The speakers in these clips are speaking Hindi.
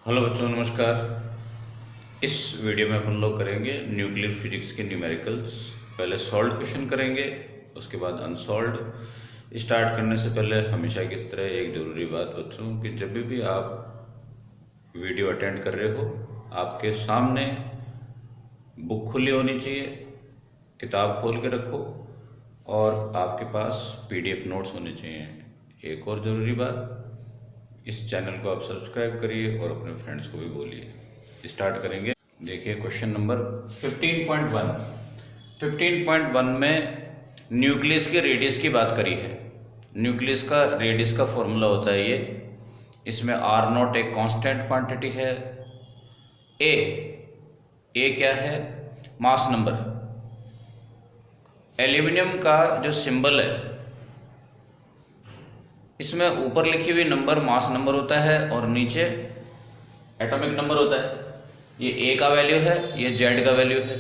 हेलो बच्चों, नमस्कार। इस वीडियो में अपन लोग करेंगे न्यूक्लियर फिजिक्स के न्यूमेरिकल्स। पहले सॉल्व क्वेश्चन करेंगे, उसके बाद अनसॉल्व। स्टार्ट करने से पहले हमेशा की तरह एक ज़रूरी बात बच्चों कि जब भी आप वीडियो अटेंड कर रहे हो, आपके सामने बुक खुली होनी चाहिए, किताब खोल के रखो और आपके पास पीडीएफ नोट्स होने चाहिए। एक और ज़रूरी बात, इस चैनल को आप सब्सक्राइब करिए और अपने फ्रेंड्स को भी बोलिए। स्टार्ट करेंगे। देखिए क्वेश्चन नंबर 15.1। 15.1 में न्यूक्लियस के रेडियस की बात करी है। न्यूक्लियस का रेडियस का फॉर्मूला होता है ये। इसमें आर नॉट एक कांस्टेंट क्वांटिटी है। ए क्या है? Mass number. एल्यूमिनियम का जो सिंबल है, इसमें ऊपर लिखी हुई नंबर मास नंबर होता है और नीचे एटॉमिक नंबर होता है। ये ए का वैल्यू है, ये जेड का वैल्यू है।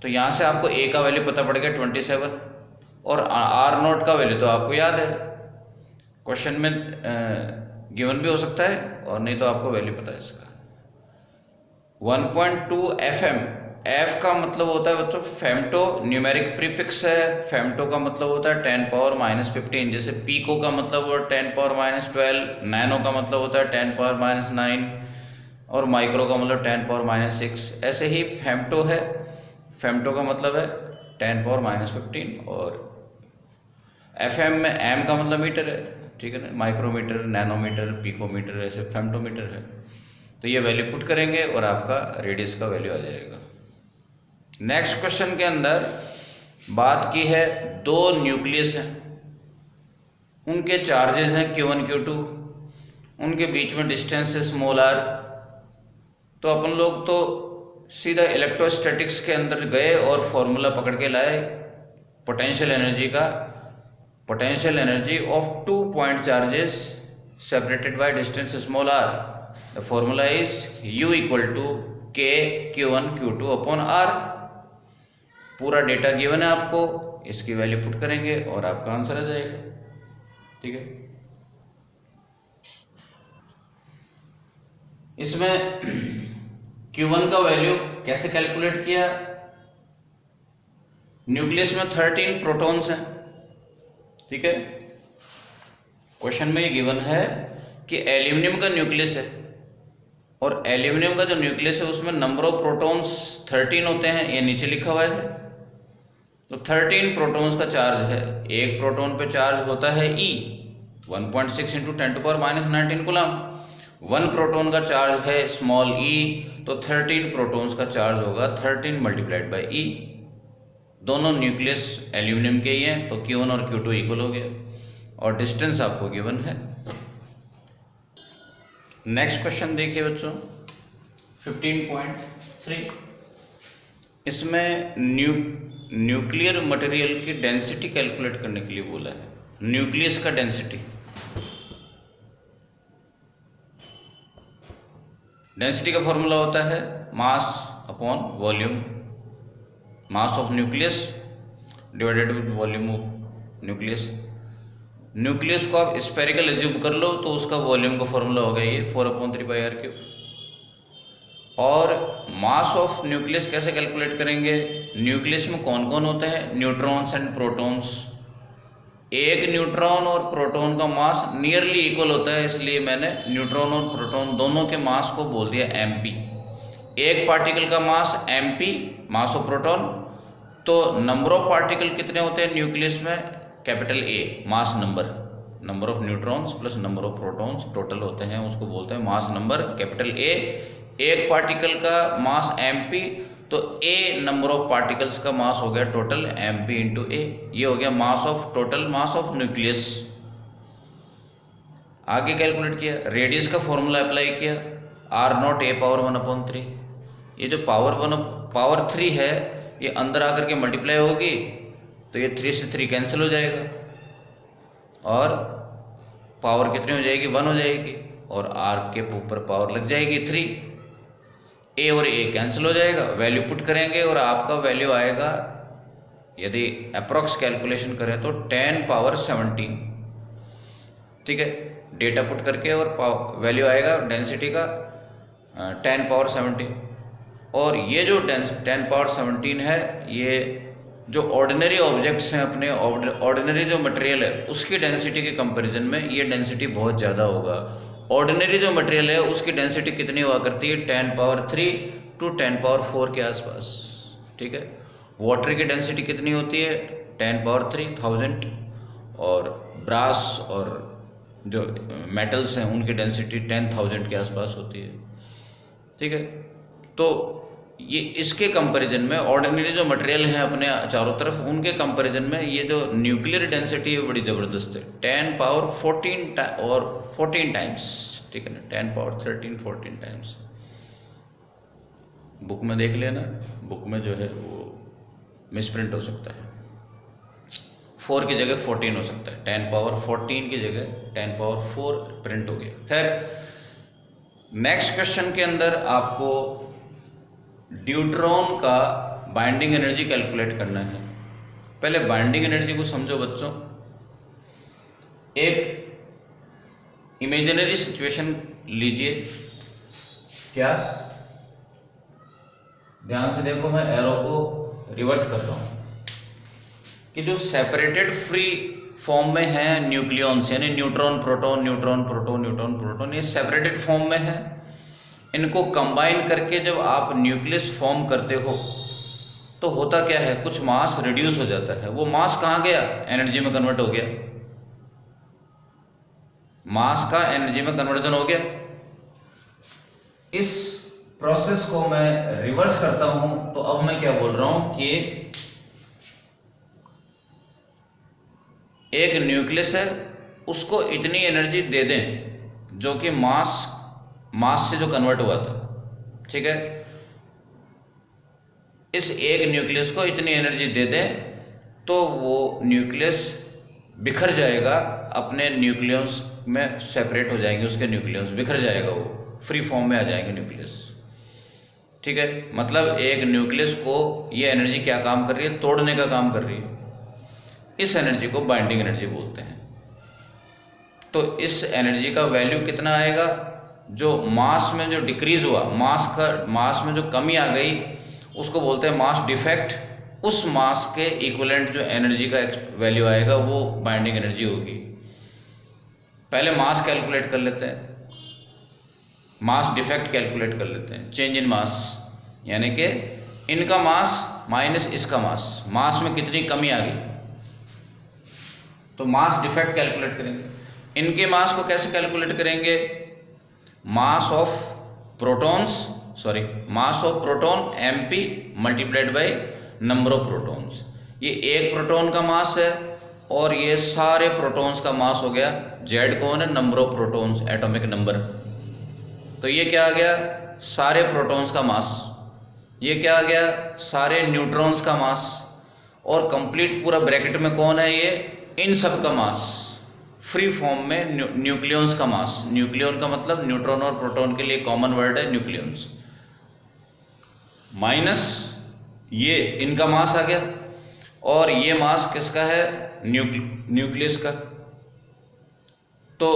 तो यहाँ से आपको ए का वैल्यू पता पड़ गया 27 और आर नोट का वैल्यू तो आपको याद है, क्वेश्चन में गिवन भी हो सकता है और नहीं तो आपको वैल्यू पता है इसका। 1.2 FM। एफ का मतलब होता है बच्चों फेम्टो, न्यूमेरिक प्रीफिक्स है। फेम्टो का मतलब होता है 10⁻⁻15। जैसे पीको का मतलब होता है 10⁻12, नैनो का मतलब होता है 10⁻9 और माइक्रो का मतलब 10⁻6। ऐसे ही फेम्टो है, फेम्टो का मतलब है 10⁻15 और एफएम में एम का मतलब मीटर है, ठीक है ना। माइक्रोमीटर, नैनोमीटर, पिकोमीटर, ऐसे फेम्टोमीटर है। तो ये वैल्यू पुट करेंगे और आपका रेडियस का वैल्यू आ जाएगा। नेक्स्ट क्वेश्चन के अंदर बात की है, दो न्यूक्लियस हैं, उनके चार्जेस हैं Q1 Q2, उनके बीच में डिस्टेंस है स्मॉल r। तो अपन लोग तो सीधा इलेक्ट्रोस्टैटिक्स के अंदर गए और फॉर्मूला पकड़ के लाए पोटेंशियल एनर्जी का। Potential energy of 2 point charges separated by distance small r। The formula is U = K Q1 Q2 upon r। पूरा डेटा गिवन है आपको, इसकी वैल्यू पुट करेंगे और आपका आंसर आ जाएगा, ठीक है। इसमें Q1 का वैल्यू कैसे कैलकुलेट किया? न्यूक्लियस में 13 प्रोटॉन्स हैं, ठीक है। क्वेश्चन में ये गिवन है कि एल्यूमिनियम का न्यूक्लियस है और एल्यूमिनियम का जो न्यूक्लियस है उसमें नंबर ऑफ प्रोटॉन्स 13 होते हैं, ये नीचे लिखा हुआ है। तो 13 प्रोटॉन्स का चार्ज है। एक प्रोटॉन पे चार्ज होता है E 1.6 × 10⁻19 कूलम। 1 प्रोटॉन का चार्ज है स्मॉल e, तो 13 प्रोटॉन्स का चार्ज होगा 13 × E। दोनों न्यूक्लियस एल्यूमिनियम के ही हैं, तो Q1 और Q2 इक्वल हो गया और डिस्टेंस आपको गिवन है। नेक्स्ट क्वेश्चन देखिए बच्चों 15.3। इसमें न्यूक्लियर मटेरियल की डेंसिटी कैलकुलेट करने के लिए बोला है। न्यूक्लियस का डेंसिटी, डेंसिटी का फॉर्मूला होता है mass upon volume. Mass of nucleus divided with volume of nucleus. Nucleus को आप स्फेरिकल एज्यूम कर लो तो उसका वॉल्यूम का फॉर्मूला होगा ये 4/3πr³। और मास ऑफ न्यूक्लियस कैसे कैलकुलेट करेंगे? न्यूक्लियस में कौन कौन होते हैं? Neutrons and protons. एक न्यूट्रॉन और प्रोटॉन का मास नियरली इक्वल होता है, इसलिए मैंने न्यूट्रॉन और प्रोटॉन दोनों के मास को बोल दिया mp। एक पार्टिकल का मास mp, मास ऑफ प्रोटॉन। तो नंबर ऑफ पार्टिकल कितने होते हैं न्यूक्लियस में? Capital A, mass number. Number of neutrons plus number of protons total होते हैं, उसको बोलते हैं मास नंबर, कैपिटल A। एक पार्टिकल का मास mp, तो A नंबर ऑफ पार्टिकल्स का मास हो गया टोटल mp × A। ये हो गया mass of, total mass of nucleus. आगे कैलकुलेट किया, रेडियस का फॉर्मूला अप्लाई किया, R0 A⁻1/3। ये जो पावर 3 है, ये अंदर आकर के मल्टीप्लाई होगी तो ये 3 से 3 कैंसिल हो जाएगा और पावर कितनी हो जाएगी? 1 हो जाएगी और R के ऊपर पावर लग जाएगी 3। A और A कैंसिल हो जाएगा, वैल्यू पुट करेंगे और आपका वैल्यू आएगा, यदि अप्रॉक्स कैलकुलेशन करें तो 10⁻17, ठीक है। डेटा पुट करके और वैल्यू आएगा डेंसिटी का 10 पावर 17। और ये जो 10 पावर 17 है, ये जो ऑर्डिनरी ऑब्जेक्ट्स हैं, अपने ऑर्डिनरी जो मटेरियल है उसकी डेंसिटी के कंपैरिजन में ये डेंसिटी बहुत ज़्यादा होगा। ऑर्डिनरी जो मटेरियल है उसकी डेंसिटी कितनी हुआ करती है? 10 पावर 3 टू 10 पावर 4 के आसपास, ठीक है। वाटर की डेंसिटी कितनी होती है? 10 पावर 3 1000। और ब्रास और जो मेटल्स हैं उनकी डेंसिटी 10,000 के आसपास होती है, ठीक है। तो ये इसके कंपैरिजन में ऑर्डिनरी जो मटेरियल हैं अपने चारों तरफ, उनके कंपैरिजन में ये जो न्यूक्लियर डेंसिटी है बड़ी ज़बरदस्त है, 10 पावर 14 और 14 टाइम्स, ठीक है ना, 10 पावर 13 14 टाइम्स। बुक में देख लेना, बुक में जो है वो मिसप्रिंट हो सकता है, 4 की जगह 14 हो सकता है, 10 पावर 14 की जगह 10 पावर 4 प्रिंट हो गया। खैर, नेक्स्ट क्वेश्चन के अंदर आपको ड्यूट्रॉन का बाइंडिंग एनर्जी कैलकुलेट करना है। पहले बाइंडिंग एनर्जी को समझो बच्चों। एक इमेजिनरी सिचुएशन लीजिए, क्या, ध्यान से देखो, मैं एरो को रिवर्स कर रहा हूं कि जो सेपरेटेड फ्री फॉर्म में है न्यूक्लियॉन्स, यानी neutron proton neutron proton neutron proton, ये सेपरेटेड फॉर्म में है। इनको कंबाइन करके जब आप न्यूक्लियस फॉर्म करते हो तो होता क्या है, कुछ मास रिड्यूस हो जाता है। वो मास कहाँ गया? एनर्जी में कन्वर्ट हो गया, मास का एनर्जी में कन्वर्जन हो गया। इस प्रोसेस को मैं रिवर्स करता हूं तो अब मैं क्या बोल रहा हूं कि एक न्यूक्लियस है, उसको इतनी एनर्जी दे दें जो कि मास से जो कन्वर्ट हुआ था, ठीक है। इस एक न्यूक्लियस को इतनी एनर्जी दे दें तो वो न्यूक्लियस बिखर जाएगा, अपने न्यूक्लियस में सेपरेट हो जाएंगे, उसके न्यूक्लियस बिखर जाएगा, वो फ्री फॉर्म में आ जाएंगे न्यूक्लियस, ठीक है। मतलब एक न्यूक्लियस को ये एनर्जी क्या काम कर रही है? तोड़ने का काम कर रही है। इस एनर्जी को बाइंडिंग एनर्जी बोलते हैं। तो इस एनर्जी का वैल्यू कितना आएगा? जो मास में जो डिक्रीज हुआ, मास में जो कमी आ गई, उसको बोलते हैं मास डिफेक्ट। उस मास के इक्विवेलेंट जो एनर्जी का वैल्यू आएगा वो बाइंडिंग एनर्जी होगी। पहले मास कैलकुलेट कर लेते हैं, मास डिफेक्ट कैलकुलेट कर लेते हैं। चेंज इन मास यानी कि इनका मास माइनस इसका मास में कितनी कमी आ गई, तो मास डिफेक्ट कैलकुलेट करेंगे। इनके मास को कैसे कैलकुलेट करेंगे? Mass of proton mp multiplied by number of protons. ये एक प्रोटॉन का मास है और ये सारे प्रोटॉन्स का मास हो गया। z कौन है? Number of protons, atomic number. तो ये क्या आ गया? सारे प्रोटॉन्स का मास। ये क्या आ गया? सारे न्यूट्रॉन्स का मास। और कंप्लीट पूरा ब्रैकेट में कौन है? ये इन सब का मास। फ्री फॉर्म में न्यूक्लियॉन्स का मास। न्यूक्लियॉन का मतलब न्यूट्रॉन और प्रोटॉन के लिए कॉमन वर्ड है न्यूक्लियॉन्स। माइनस ये इनका मास आ गया और ये मास किसका है? न्यूक्लियस का। तो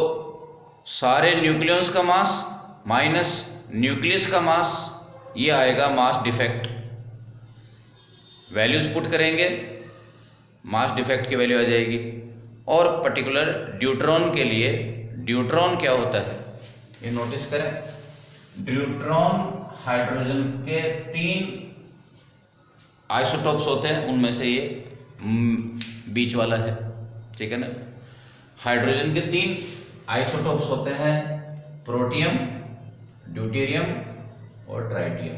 सारे न्यूक्लियॉन्स का मास माइनस न्यूक्लियस का मास, ये आएगा मास डिफेक्ट। वैल्यूज पुट करेंगे, मास डिफेक्ट की वैल्यू आ जाएगी। और पर्टिकुलर ड्यूट्रॉन के लिए, ड्यूट्रॉन क्या होता है ये नोटिस करें। ड्यूट्रॉन हाइड्रोजन के 3 आइसोटोप्स होते हैं, उनमें से ये बीच वाला है, ठीक है ना। हाइड्रोजन के 3 आइसोटोप्स होते हैं, प्रोटियम, ड्यूटेरियम और ट्राइटियम।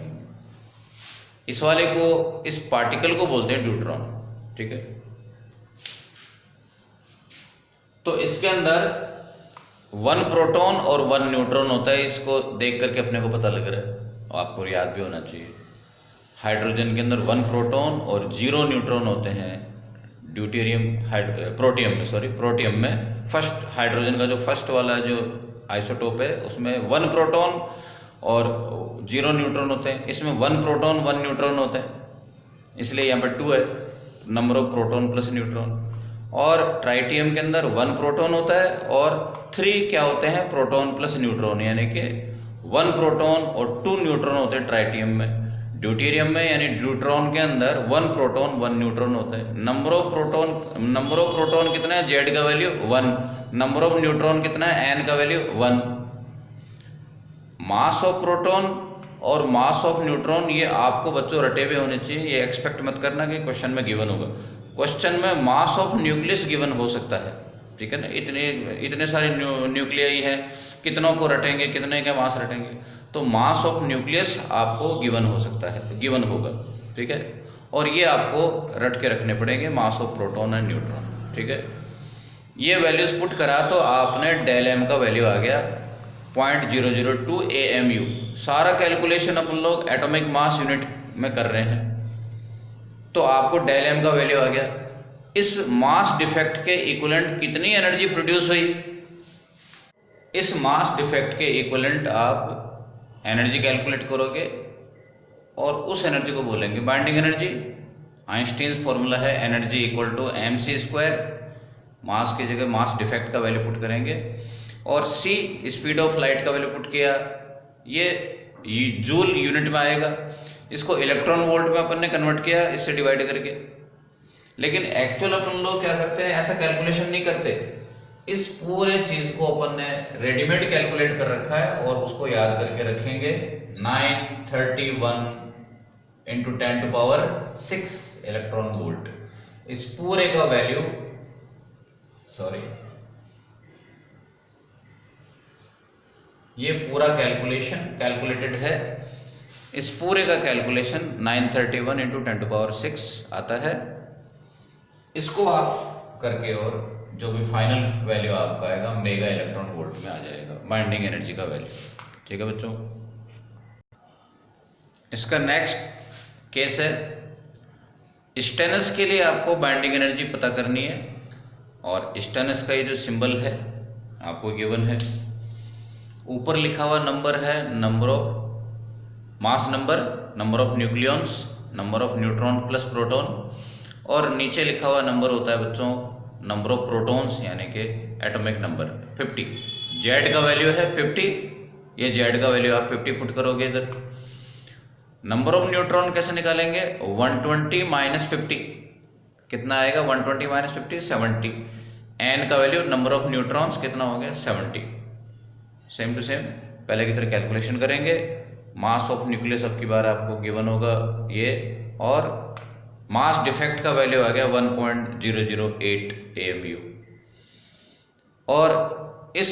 इस वाले को, इस पार्टिकल को बोलते हैं ड्यूट्रॉन, ठीक है। तो इसके अंदर 1 प्रोटॉन और 1 न्यूट्रॉन होता है। इसको देख करके अपने को पता लग रहा है और आपको याद भी होना चाहिए। हाइड्रोजन के अंदर 1 प्रोटॉन और 0 न्यूट्रॉन होते हैं। प्रोटियम में फर्स्ट हाइड्रोजन का जो फर्स्ट वाला जो आइसोटोप है उसमें 1 प्रोटॉन और 0 न्यूट्रॉन होते हैं। इसमें 1 प्रोटॉन 1 न्यूट्रॉन होते हैं, इसलिए यहाँ पर 2 है, number of proton plus neutron. और ट्राइटियम के अंदर 1 प्रोटॉन होता है और 3 क्या होते हैं? प्रोटॉन प्लस न्यूट्रॉन, यानी कि 1 प्रोटॉन और 2 न्यूट्रॉन होते हैं ट्राइटियम में। ड्यूटेरियम में यानी ड्यूट्रॉन के अंदर 1 प्रोटॉन 1 न्यूट्रॉन होता है। नंबर ऑफ प्रोटॉन कितना है, जेड का वैल्यू 1। नंबर ऑफ न्यूट्रॉन कितना है, एन का वैल्यू 1। मास ऑफ प्रोटॉन और मास ऑफ न्यूट्रॉन ये आपको बच्चों रटे हुए होने चाहिए, ये एक्सपेक्ट मत करना कि क्वेश्चन में गिवन होगा। क्वेश्चन में मास ऑफ न्यूक्लियस गिवन हो सकता है, ठीक है ना। इतने सारे न्यूक्लियाई हैं, कितनों को रटेंगे, कितने के मास रटेंगे, तो मास ऑफ न्यूक्लियस आपको गिवन हो सकता है, गिवन होगा, ठीक है। और ये आपको रट के रखने पड़ेंगे, mass of proton and neutron, ठीक है। ये वैल्यूज पुट करा तो आपने डेल एम का वैल्यू आ गया 0.002 AMU। सारा कैलकुलेशन अपन लोग एटॉमिक मास यूनिट में कर रहे हैं, तो आपको डेल एम का वैल्यू आ गया। इस मास डिफेक्ट के इक्विवेलेंट कितनी एनर्जी प्रोड्यूस हुई, इस मास डिफेक्ट के इक्विवेलेंट आप एनर्जी कैलकुलेट करोगे और उस एनर्जी को बोलेंगे बाइंडिंग एनर्जी। आइंस्टीन्स फॉर्मूला है एनर्जी इक्वल टू mc²। मास की जगह मास डिफेक्ट का वैल्यू पुट करेंगे और c स्पीड ऑफ लाइट का वैल्यू पुट किया, ये जूल यूनिट में आएगा। इसको इलेक्ट्रॉन वोल्ट में अपन ने कन्वर्ट किया इससे डिवाइड करके। लेकिन एक्चुअल अपन लोग क्या करते हैं, ऐसा कैलकुलेशन नहीं करते। इस पूरे चीज को अपन ने रेडीमेड कैलकुलेट कर रखा है और उसको याद करके रखेंगे। 931 इंटू 10⁶ इलेक्ट्रॉन वोल्ट। इस पूरे का वैल्यू ये पूरा कैलकुलेटेड है। इस पूरे का कैलकुलेशन 931 इंटू 10⁶ आता है। इसको आप करके और जो भी फाइनल वैल्यू आपका आएगा मेगा इलेक्ट्रॉन वोल्ट में आ जाएगा, बाइंडिंग एनर्जी का वैल्यू, ठीक है बच्चों। इसका नेक्स्ट केस है स्टेनस के लिए आपको बाइंडिंग एनर्जी पता करनी है और स्टेनस का ये जो सिंबल है आपको गिवन है। ऊपर लिखा हुआ नंबर है number of mass number of nucleons, number of neutron plus proton, और नीचे लिखा हुआ नंबर होता है बच्चों नंबर ऑफ प्रोटॉन्स यानी कि एटॉमिक नंबर 50। जेड का वैल्यू है 50, ये जेड का वैल्यू आप 50 पुट करोगे इधर। नंबर ऑफ न्यूट्रॉन कैसे निकालेंगे, 120 माइनस 50 कितना आएगा, 120 माइनस 50 70। एन का वैल्यू नंबर ऑफ न्यूट्रॉन्स कितना हो गया 70। सेम टू सेम पहले की तरह कैलकुलेशन करेंगे। मास ऑफ न्यूक्लियस अब की बार आपको गिवन होगा ये, और मास डिफेक्ट का वैल्यू आ गया 1.008 AMU। और इस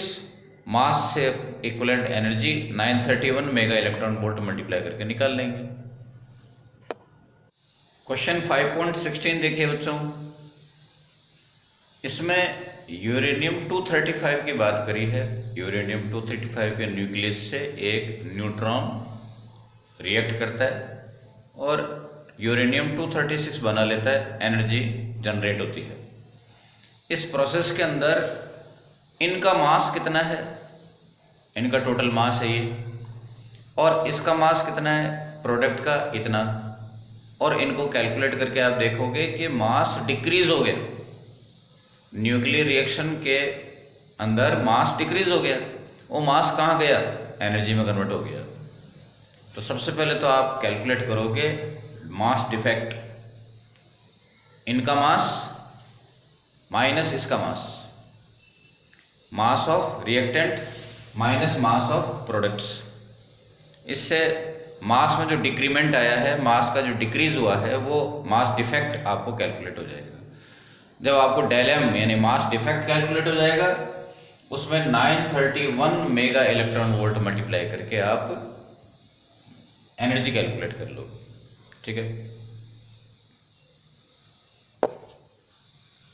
मास से equivalent energy 931 mega electron volt multiply करके निकाल लेंगे। क्वेश्चन 5.16 देखिए बच्चों, इसमें यूरेनियम 235 की बात करी है। यूरेनियम 235 के न्यूक्लियस से एक न्यूट्रॉन रिएक्ट करता है और यूरेनियम 236 बना लेता है, एनर्जी जनरेट होती है। इस प्रोसेस के अंदर इनका मास कितना है, इनका टोटल मास है ये, और इसका मास कितना है प्रोडक्ट का इतना, और इनको कैलकुलेट करके आप देखोगे कि मास डिक्रीज हो गया। न्यूक्लियर रिएक्शन के अंदर मास डिक्रीज हो गया, वो मास कहाँ गया, एनर्जी में कन्वर्ट हो गया। तो सबसे पहले तो आप कैलकुलेट करोगे मास डिफेक्ट, इनका मास माइनस इसका mass, mass of reactant minus mass of products. इससे मास में जो डिक्रीमेंट आया है, मास का जो डिक्रीज हुआ है, वो मास डिफेक्ट आपको कैलकुलेट हो जाएगा। जब आपको डेल एम यानी मास डिफेक्ट कैलकुलेट हो जाएगा, उसमें 931 मेगा इलेक्ट्रॉन वोल्ट मल्टीप्लाई करके आप एनर्जी कैलकुलेट कर लो, ठीक है।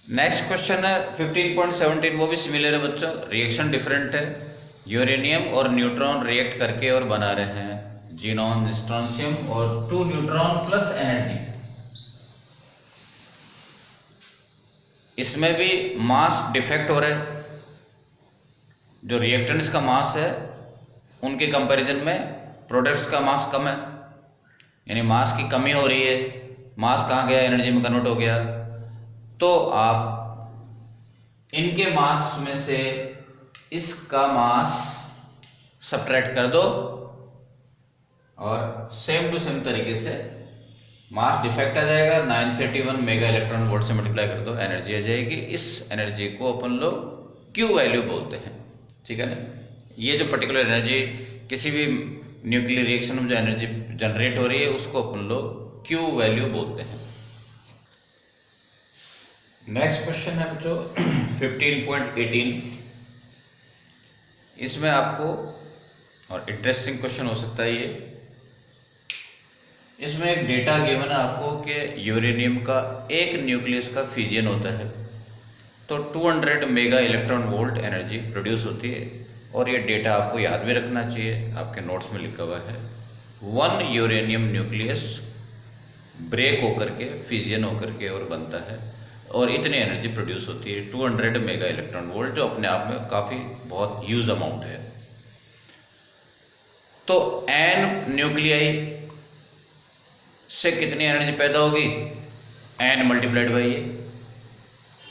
नेक्स्ट क्वेश्चन है 15.17, वो भी सिमिलर है बच्चों, रिएक्शन डिफरेंट है। यूरेनियम और न्यूट्रॉन रिएक्ट करके और बना रहे हैं जीनॉन स्ट्रोंशियम और 2 न्यूट्रॉन प्लस एनर्जी। इसमें भी मास डिफेक्ट हो रहा है, जो रिएक्टेंट्स का मास है उनके कंपैरिजन में प्रोडक्ट्स का मास कम है, यानी मास की कमी हो रही है। मास कहाँ गया, एनर्जी में कन्वर्ट हो गया। तो आप इनके मास में से इसका मास सब्ट्रैक्ट कर दो और सेम टू सेम तरीके से मास डिफेक्ट आ जाएगा, 931 मेगा इलेक्ट्रॉन वोल्ट से मल्टीप्लाई कर दो, एनर्जी आ जाएगी। इस एनर्जी को अपन लोग क्यू वैल्यू बोलते हैं, ठीक है ना। ये जो पर्टिकुलर एनर्जी किसी भी न्यूक्लियर रिएक्शन में जो एनर्जी जनरेट हो रही है उसको अपन लोग क्यू वैल्यू बोलते हैं। नेक्स्ट क्वेश्चन है बच्चों 15.18। इसमें आपको, और इंटरेस्टिंग क्वेश्चन हो सकता है ये, इसमें एक डेटा गिवन है आपको कि यूरेनियम का एक न्यूक्लियस का फ्यूजन होता है तो 200 mega electron volt energy produce होती है। और ये डेटा आपको याद भी रखना चाहिए, आपके नोट्स में लिखा हुआ है। 1 यूरेनियम न्यूक्लियस ब्रेक होकर के, फ्यूजन होकर के और बनता है, और इतनी एनर्जी प्रोड्यूस होती है 200 मेगा इलेक्ट्रॉन वोल्ट, जो अपने आप में काफ़ी बहुत ह्यूज अमाउंट है। तो एन न्यूक्लियाई से कितनी एनर्जी पैदा होगी, एन मल्टीप्लाइड बाई ये,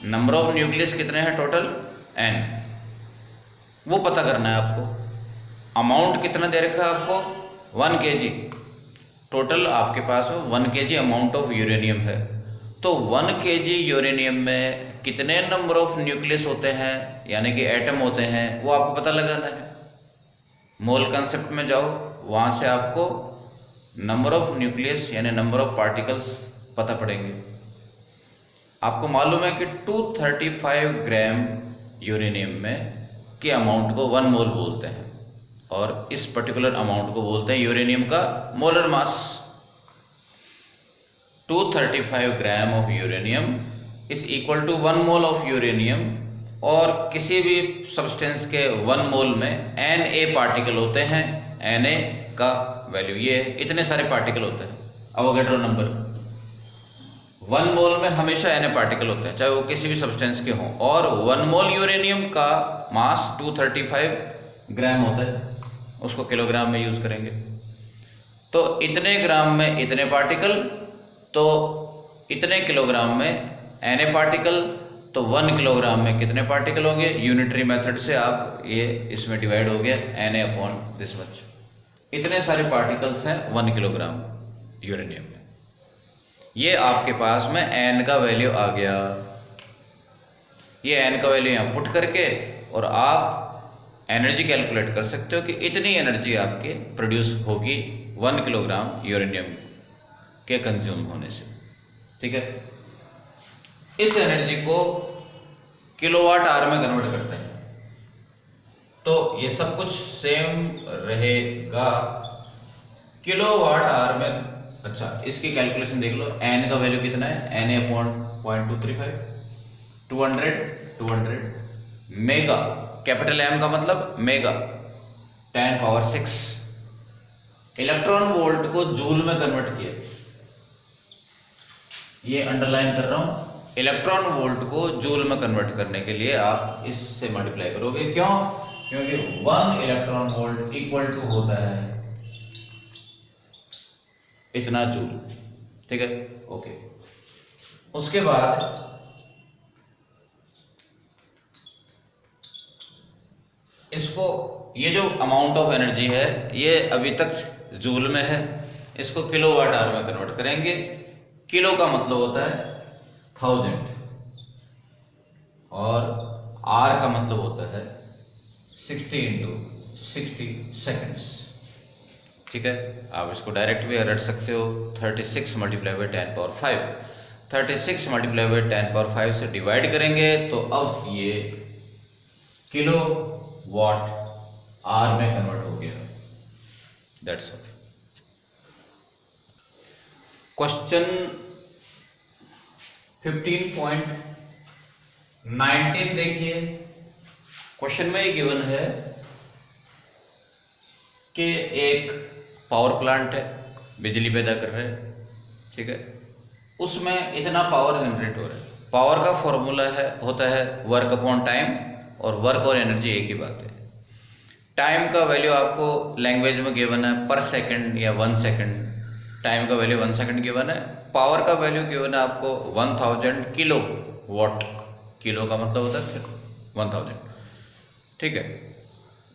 नंबर ऑफ न्यूक्लियस कितने हैं टोटल, एन, वो पता करना है आपको। अमाउंट कितना दे रखा है आपको, 1 kg, टोटल आपके पास 1 kg अमाउंट ऑफ यूरेनियम है। तो 1 kg यूरेनियम में कितने नंबर ऑफ न्यूक्लियस होते हैं, यानी कि एटम होते हैं, वो आपको पता लगाना है। मोल कंसेप्ट में जाओ, वहाँ से आपको नंबर ऑफ न्यूक्लियस यानी नंबर ऑफ पार्टिकल्स पता पड़ेंगे। आपको मालूम है कि 235 ग्राम यूरेनियम में के अमाउंट को 1 मोल बोलते हैं, और इस पर्टिकुलर अमाउंट को बोलते हैं यूरेनियम का molar mass. 235 gram of uranium is equal to 1 mole of uranium, और किसी भी सब्सटेंस के 1 मोल में Na पार्टिकल होते हैं। Na का वैल्यू ये है, इतने सारे पार्टिकल होते हैं, अवोगाड्रो नंबर। 1 मोल में हमेशा Na पार्टिकल होते हैं, चाहे वो किसी भी सब्सटेंस के हों, और 1 मोल यूरेनियम का मास 235 ग्राम होता है, उसको किलोग्राम में यूज करेंगे। तो इतने ग्राम में इतने पार्टिकल, तो इतने किलोग्राम में Na पार्टिकल, तो 1 किलोग्राम में कितने पार्टिकल होंगे, यूनिटरी मेथड से आप ये इसमें डिवाइड हो गया Na अपॉन दिस मच। इतने सारे पार्टिकल्स हैं 1 किलोग्राम यूरेनियम में। ये आपके पास में n का वैल्यू आ गया। ये n का वैल्यू यहाँ पुट करके और आप एनर्जी कैलकुलेट कर सकते हो कि इतनी एनर्जी आपके प्रोड्यूस होगी 1 किलोग्राम यूरेनियम के कंज्यूम होने से, ठीक है। इस एनर्जी को किलोवाट आवर में कन्वर्ट करते हैं, तो ये सब कुछ सेम रहेगा किलोवाट आवर में। अच्छा, इसकी कैलकुलेशन देख लो, n का वैल्यू कितना है, Na upon 0.235, 200 mega, capital M का मतलब मेगा, 10 पावर 6। इलेक्ट्रॉन वोल्ट को जूल में कन्वर्ट किया, ये अंडरलाइन कर रहा हूं। इलेक्ट्रॉन वोल्ट को जूल में कन्वर्ट करने के लिए आप इससे मल्टीप्लाई करोगे, क्यों, क्योंकि 1 इलेक्ट्रॉन वोल्ट इक्वल टू होता है इतना जूल, ठीक है, ओके। उसके बाद इसको, ये जो अमाउंट ऑफ एनर्जी है ये अभी तक जूल में है, इसको किलोवाट आवर में कन्वर्ट करेंगे। किलो का मतलब होता है 1000 और आर का मतलब होता है 60 × 60 सेकेंड्स, ठीक है। आप इसको डायरेक्ट भी रट सकते हो, 36 multiply by 10 power 5, 36 multiply by 10 power 5 से डिवाइड करेंगे तो अब ये किलो वाट आवर में कन्वर्ट हो गया। That's all. क्वेश्चन 15.19 देखिए। क्वेश्चन में ये गिवन है कि एक पावर प्लांट है, बिजली पैदा कर रहे हैं, ठीक है, उसमें इतना पावर जनरेट हो रहा है। पावर का फॉर्मूला होता है वर्क अपॉन टाइम, और वर्क और एनर्जी एक ही बात है। टाइम का वैल्यू आपको लैंग्वेज में गिवन है पर सेकंड या 1 सेकंड, टाइम का वैल्यू 1 सेकंड गिवन है। पावर का वैल्यू गिवन है आपको 1000 किलो वाट, किलो का मतलब होता है 1000, ठीक है।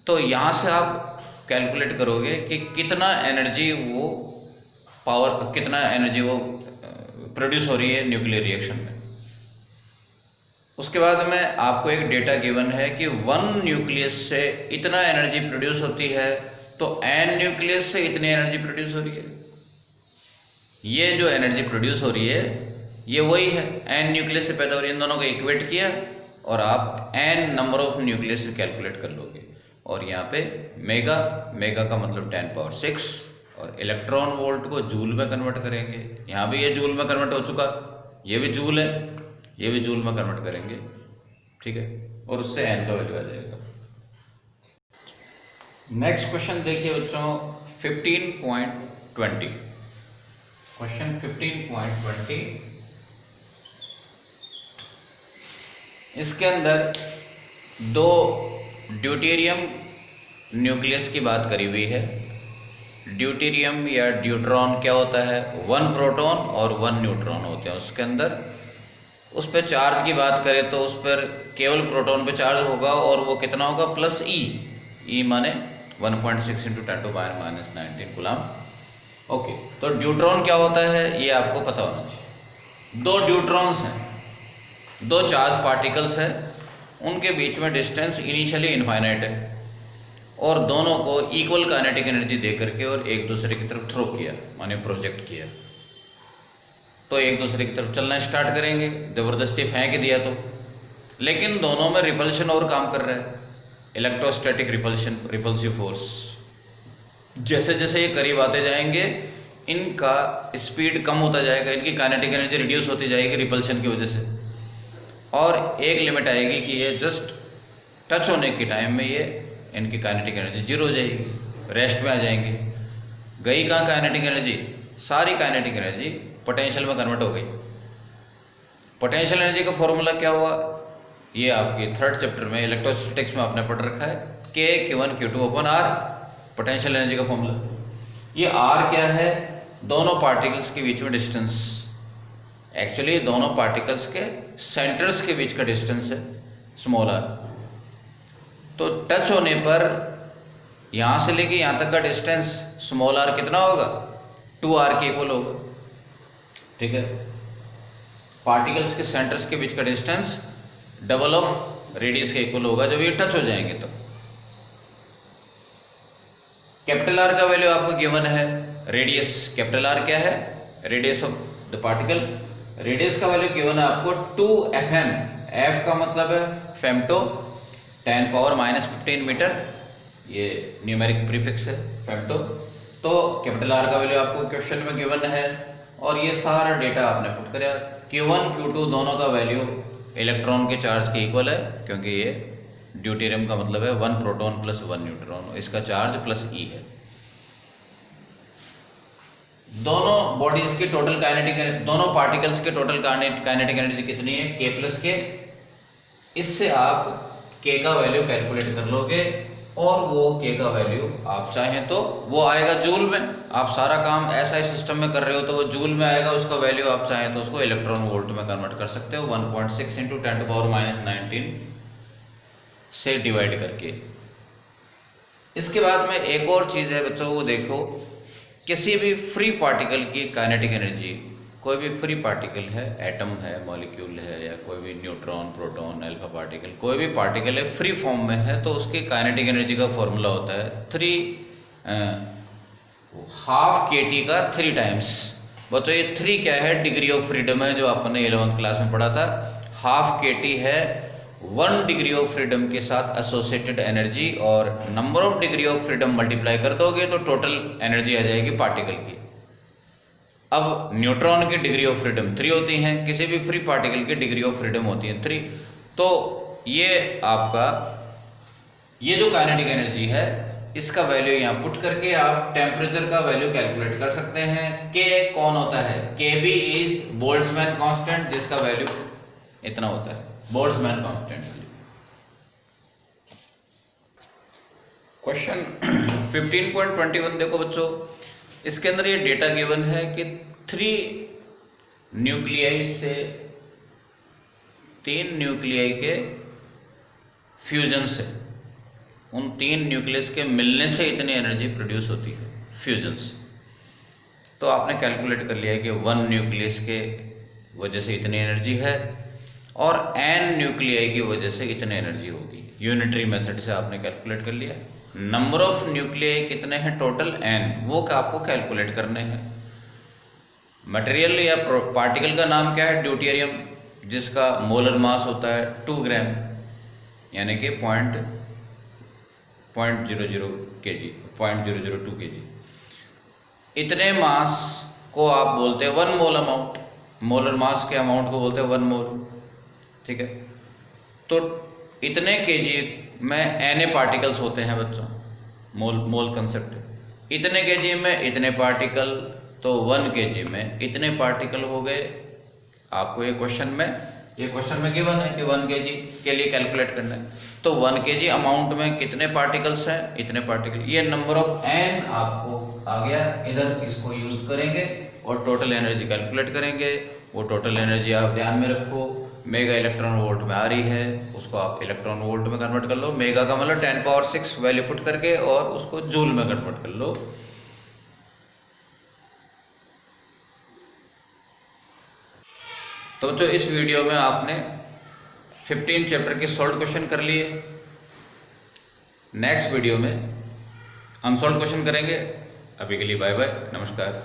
तो यहाँ से आप कैलकुलेट करोगे कि कितना एनर्जी वो प्रोड्यूस हो रही है न्यूक्लियर रिएक्शन में। उसके बाद में आपको एक डेटा गिवन है कि 1 न्यूक्लियस से इतना एनर्जी प्रोड्यूस होती है, तो n न्यूक्लियस से इतनी एनर्जी प्रोड्यूस हो रही है। ये जो एनर्जी प्रोड्यूस हो रही है ये वही है, n न्यूक्लियस से पैदा हो रही है। इन दोनों को इक्वेट किया और आप n number of nucleus calculate कर लोगे। और यहाँ पे मेगा का मतलब 10 पावर 6 और इलेक्ट्रॉन वोल्ट को जूल में कन्वर्ट करेंगे। यहाँ भी ये जूल में कन्वर्ट हो चुका, ये भी जूल है, ये भी जूल में कन्वर्ट करेंगे, ठीक है, और उससे n का वैल्यू आ जाएगा। नेक्स्ट क्वेश्चन देखिए बच्चों 15.20। क्वेश्चन 15.20, इसके अंदर 2 ड्यूटेरियम न्यूक्लियस की बात करी हुई है। ड्यूटेरियम या ड्यूट्रॉन क्या होता है, 1 प्रोटॉन और 1 न्यूट्रॉन होते हैं उसके अंदर। उस पर चार्ज की बात करें तो उस पर केवल प्रोटॉन पे चार्ज होगा और वो कितना होगा, प्लस ई माने 1.6 × 10⁻⁻19 कूलम। ओके, तो ड्यूट्रॉन क्या होता है ये आपको पता होना चाहिए। 2 ड्यूट्रॉन्स हैं, 2 चार्ज पार्टिकल्स हैं, उनके बीच में डिस्टेंस इनिशियली इनफाइनाइट है और दोनों को इक्वल काइनेटिक एनर्जी दे करके और एक दूसरे की तरफ थ्रो किया, माने प्रोजेक्ट किया, तो एक दूसरे की तरफ चलना स्टार्ट करेंगे। ज़बरदस्ती फेंक दिया तो, लेकिन दोनों में रिपल्शन और काम कर रहा है, इलेक्ट्रोस्टैटिक रिपल्सिव फोर्स। जैसे जैसे ये करीब आते जाएंगे इनका स्पीड कम होता जाएगा, इनकी काइनेटिक एनर्जी रिड्यूस होती जाएगी रिपल्शन की वजह से, और एक लिमिट आएगी कि ये जस्ट टच होने के टाइम में ये इनकी काइनेटिक एनर्जी 0 हो जाएगी, रेस्ट में आ जाएंगे। गई कहाँ काइनेटिक एनर्जी, सारी काइनेटिक एनर्जी पोटेंशियल में कन्वर्ट हो गई। पोटेंशियल एनर्जी का फॉर्मूला क्या हुआ, ये आपके 3rd चैप्टर में इलेक्ट्रोस्टैटिक्स में आपने पढ़ रखा है, K/Q1Q2/R, पोटेंशियल एनर्जी का फॉर्मूला। ये R क्या है, दोनों पार्टिकल्स के बीच में डिस्टेंस, एक्चुअली दोनों पार्टिकल्स के सेंटर्स के बीच का डिस्टेंस है, स्मॉल r। तो टच होने पर यहाँ से लेके यहाँ तक का डिस्टेंस स्मॉल r कितना होगा, 2r के इक्वल होगा, ठीक है। पार्टिकल्स के सेंटर्स के बीच का डिस्टेंस डबल ऑफ रेडियस के इक्वल होगा जब ये टच हो जाएंगे तो। कैपिटल R का वैल्यू आपको गिवन है, रेडियस कैपिटल R क्या है, radius of the particle, radius का वैल्यू गिवन है आपको 2fm, f का मतलब है फेम्टो 10⁻⁻15 मीटर, ये न्यूमेरिक प्रीफिक्स है फेम्टो। तो कैपिटल R का वैल्यू आपको क्वेश्चन में गिवन है और ये सारा डेटा आपने पुट करा। Q1 Q2 दोनों का वैल्यू इलेक्ट्रॉन के चार्ज के इक्वल है, क्योंकि ये ड्यूटेरियम का मतलब है 1 प्रोटॉन प्लस 1 न्यूट्रॉन, इसका चार्ज प्लस E है। दोनों बॉडीज की टोटल काइनेटिक, दोनों पार्टिकल्स के टोटल काइनेटिक एनर्जी कितनी है, K+K। इससे आप K का वैल्यू कैलकुलेट कर लोगे और वो K का वैल्यू आप चाहें तो वो आएगा जूल में। आप सारा काम ऐसा सिस्टम में कर रहे हो तो वो जूल में आएगा, उसका वैल्यू आप चाहें तो उसको इलेक्ट्रॉन वोल्ट में कन्वर्ट कर सकते हो 1.6 × 10⁻⁻19 से डिवाइड करके। इसके बाद में एक और चीज़ है बच्चों, वो देखो, किसी भी फ्री पार्टिकल की काइनेटिक एनर्जी, कोई भी फ्री पार्टिकल है, एटम है, मॉलिक्यूल है, या कोई भी न्यूट्रॉन, प्रोटॉन, अल्फा पार्टिकल, कोई भी पार्टिकल है फ्री फॉर्म में है, तो उसकी काइनेटिक एनर्जी का फॉर्मूला होता है 12 kT का 3 टाइम्स। बच्चों ये 3 क्या है, डिग्री ऑफ फ्रीडम है, जो आपने 11th क्लास में पढ़ा था। 12 kT है 1 डिग्री ऑफ फ्रीडम के साथ एसोसिएटेड एनर्जी, और number of degree of freedom multiply कर दोगे तो टोटल एनर्जी आ जाएगी पार्टिकल की। अब न्यूट्रॉन की डिग्री ऑफ फ्रीडम 3 होती हैं, किसी भी फ्री पार्टिकल की डिग्री ऑफ फ्रीडम होती है 3। तो ये आपका ये जो काइनेटिक एनर्जी है इसका वैल्यू यहाँ पुट करके आप टेम्परेचर का वैल्यू कैलकुलेट कर सकते हैं। K कौन होता है, Kb इज बोल्ट्जमैन कांस्टेंट, जिसका वैल्यू इतना होता है, बोल्ट्जमैन कांस्टेंट। क्वेश्चन 15.21 देखो बच्चों, इसके अंदर ये डेटा गिवन है कि 3 न्यूक्लियाई से 3 न्यूक्लियाई के फ्यूजन से उन 3 न्यूक्लियस के मिलने से इतनी एनर्जी प्रोड्यूस होती है फ्यूजन से। तो आपने कैलकुलेट कर लिया है कि 1 न्यूक्लियस के वजह से इतनी एनर्जी है और n न्यूक्लियाई की वजह से इतनी एनर्जी होगी। यूनिटरी मेथड से आपने कैलकुलेट कर लिया। नंबर ऑफ न्यूक्लियाई कितने हैं टोटल n, वो क्या आपको कैलकुलेट करने हैं। मटेरियल या पार्टिकल का नाम क्या है, ड्यूटेरियम, जिसका मोलर मास होता है 2 ग्राम यानी कि 0.00 kg, 0.002 kg। इतने मास को आप बोलते हैं 1 मोल अमाउंट, मोलर मास के अमाउंट को बोलते हैं 1 मोल, ठीक है। तो इतने केजी में Na पार्टिकल्स होते हैं बच्चों, मोल कंसेप्ट। इतने केजी में इतने पार्टिकल, तो 1 केजी में इतने पार्टिकल हो गए। आपको ये क्वेश्चन में गिवन है कि 1 केजी के लिए कैलकुलेट करना है। तो 1 केजी अमाउंट में कितने पार्टिकल्स हैं, इतने पार्टिकल। ये नंबर ऑफ n आपको आ गया इधर, इसको यूज करेंगे और टोटल एनर्जी कैलकुलेट करेंगे। वो टोटल एनर्जी आप ध्यान में रखो, मेगा इलेक्ट्रॉन वोल्ट में आ रही है, उसको आप इलेक्ट्रॉन वोल्ट में कन्वर्ट कर लो। मेगा का मतलब 10 पावर 6 वैल्यू पुट करके, और उसको जूल में कन्वर्ट कर लो। तो जो इस वीडियो में आपने 15 चैप्टर के सॉल्व क्वेश्चन कर लिए। नेक्स्ट वीडियो में अनसॉल्व क्वेश्चन करेंगे। अभी के लिए बाय बाय, नमस्कार।